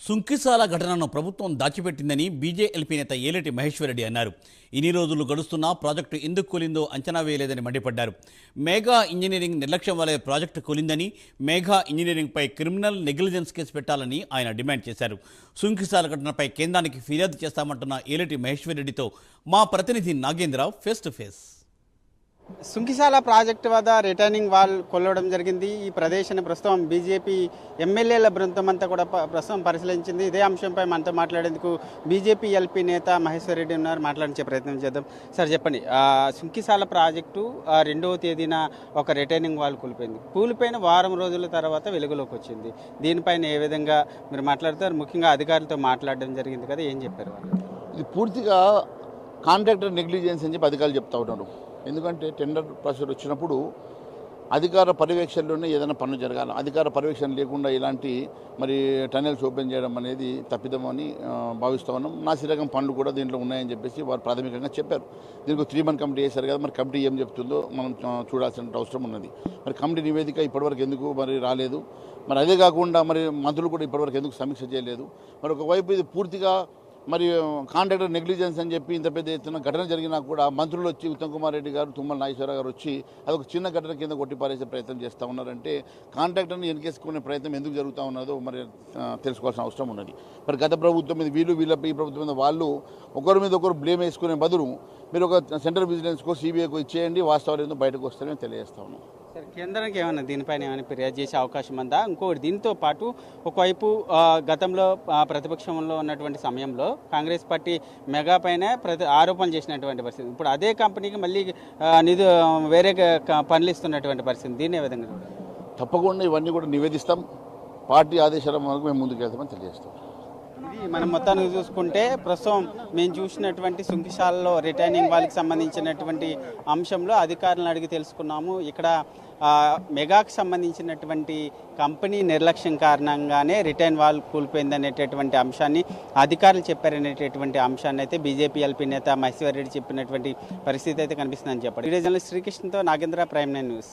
సుంకిసాల ఘటనను ప్రభుత్వం దాచిపెట్టిందని బీజేఎల్పీ నేత ఏలేటి మహేశ్వరరెడ్డి అన్నారు. ఇన్ని రోజులు గడుస్తున్నా ప్రాజెక్టు ఎందుకు కూలిందో అంచనా వేయలేదని మండిపడ్డారు. మేఘా ఇంజనీరింగ్ నిర్లక్ష్యం వల్లే ప్రాజెక్టు కూలిందని, మేఘా ఇంజనీరింగ్పై క్రిమినల్ నెగ్లిజెన్స్ కేసు పెట్టాలని ఆయన డిమాండ్ చేశారు. సుంకిసాల ఘటనపై కేంద్రానికి ఫిర్యాదు చేస్తామంటున్న ఏలేటి మహేశ్వరరెడ్డితో మా ప్రతినిధి Nagendra face to face. Sunkisala project వద్ద రిటర్నింగ్ వాల్ కొల్లడం జరిగింది. ఈ ప్రదేశాన్ని ప్రస్తుతం బీజేపీ ఎమ్మెల్యేల బృందం అంతా కూడా ప్రస్తుతం పరిశీలించింది. ఇదే అంశంపై మనతో మాట్లాడేందుకు బీజేపీ ఎల్పీ నేత మహేశ్వర్ రెడ్డి ఉన్నారు. మాట్లాడించే ప్రయత్నం చేద్దాం. సార్ చెప్పండి, సుంకిసాల ప్రాజెక్టు 2వ తేదీన ఒక రిటర్నింగ్ వాల్ కూలిపోయిన వారం రోజుల తర్వాత వెలుగులోకి వచ్చింది. దీనిపైన ఏ విధంగా మీరు మాట్లాడతారు? ముఖ్యంగా అధికారులతో మాట్లాడడం జరిగింది కదా, ఏం చెప్పారు వాళ్ళు? ఇది పూర్తిగా కాంట్రాక్టర్ నెగ్లిజెన్స్ అని చెప్పి అధికారులు చెప్తా ఉన్నారు. ఎందుకంటే టెండర్ ప్రాసెస్ వచ్చినప్పుడు అధికార పర్యవేక్షణలోనే ఏదైనా పనులు జరగాలి. అధికార పర్యవేక్షణ లేకుండా ఇలాంటి మరి టన్నెల్స్ ఓపెన్ చేయడం అనేది తప్పిదమని భావిస్తూ ఉన్నాం. నాసిరకం పనులు కూడా దీంట్లో ఉన్నాయని చెప్పేసి వారు ప్రాథమికంగా చెప్పారు. దీనికి 3 మంత్ కమిటీ చేశారు కదా, మరి కమిటీ ఏం చెప్తుందో మనం చూడాల్సిన అవసరం ఉన్నది. మరి కమిటీ నివేదిక ఇప్పటివరకు ఎందుకు మరి రాలేదు? మరి అదే కాకుండా మరి మంత్రులు కూడా ఇప్పటివరకు ఎందుకు సమీక్ష చేయలేదు? మరి ఒకవైపు ఇది పూర్తిగా మరి కాంట్రాక్టర్ నెగ్లిజెన్స్ అని చెప్పి ఇంత పెద్ద ఎత్తున ఘటన జరిగినా కూడా మంత్రులు వచ్చి ఉత్తమ్ కుమార్ రెడ్డి గారు, తుమ్మల నాగేశ్వరరావు గారు వచ్చి అదొక చిన్న ఘటన కింద కొట్టిపారేసే ప్రయత్నం చేస్తూ ఉన్నారంటే కాంట్రాక్టర్ని వెనకేసుకునే ప్రయత్నం ఎందుకు జరుగుతూ ఉన్నదో మరి తెలుసుకోవాల్సిన అవసరం ఉన్నది. మరి గత ప్రభుత్వం మీద వీళ్ళు, ఈ ప్రభుత్వం మీద వాళ్ళు ఒకరి మీద ఒకరు బ్లేమ్ వేసుకునే బదులు మీరు ఒక సెంట్రల్ విజిలెన్స్కో సిబిఐకో ఇచ్చేయండి, వాస్తవాలు ఏందో బయటకు వస్తారని తెలియజేస్తా ఉన్నాం. సార్, కేంద్రానికి ఏమైనా దీనిపైన ఏమైనా ఫిర్యాదు చేసే అవకాశం ఉందా? ఇంకోటి, దీంతో పాటు ఒకవైపు గతంలో ప్రతిపక్షంలో ఉన్నటువంటి సమయంలో కాంగ్రెస్ పార్టీ మెగా పైన ఆరోపణలు చేసినటువంటి పరిస్థితి, ఇప్పుడు అదే కంపెనీకి మళ్ళీ వేరే పనులు ఇస్తున్నటువంటి పరిస్థితి, దీన్ని ఏ విధంగా? తప్పకుండా ఇవన్నీ కూడా నివేదిస్తాం. పార్టీ ఆదేశాల వరకు మేము ముందుకు వెళ్తామని తెలియజేస్తాం. ఇది మనం మొత్తానికి చూసుకుంటే ప్రస్తుతం మేము చూసినటువంటి సుంకిశాలలో రిటర్నింగ్ వాళ్ళకి సంబంధించినటువంటి అంశంలో అధికారులను అడిగి తెలుసుకున్నాము. ఇక్కడ మెగాకు సంబంధించినటువంటి కంపెనీ నిర్లక్ష్యం కారణంగానే రిటర్న్ వాల్ కూలిపోయిందనేటటువంటి అంశాన్ని అధికారులు చెప్పారనేటటువంటి అంశాన్ని అయితే బీజేపీ ఎల్పీ నేత మహేశ్వర్ రెడ్డి చెప్పినటువంటి పరిస్థితి అయితే కనిపిస్తుందని చెప్పారు. ఈ శ్రీకృష్ణతో నాగేంద్ర, ప్రైమ్ 9 న్యూస్.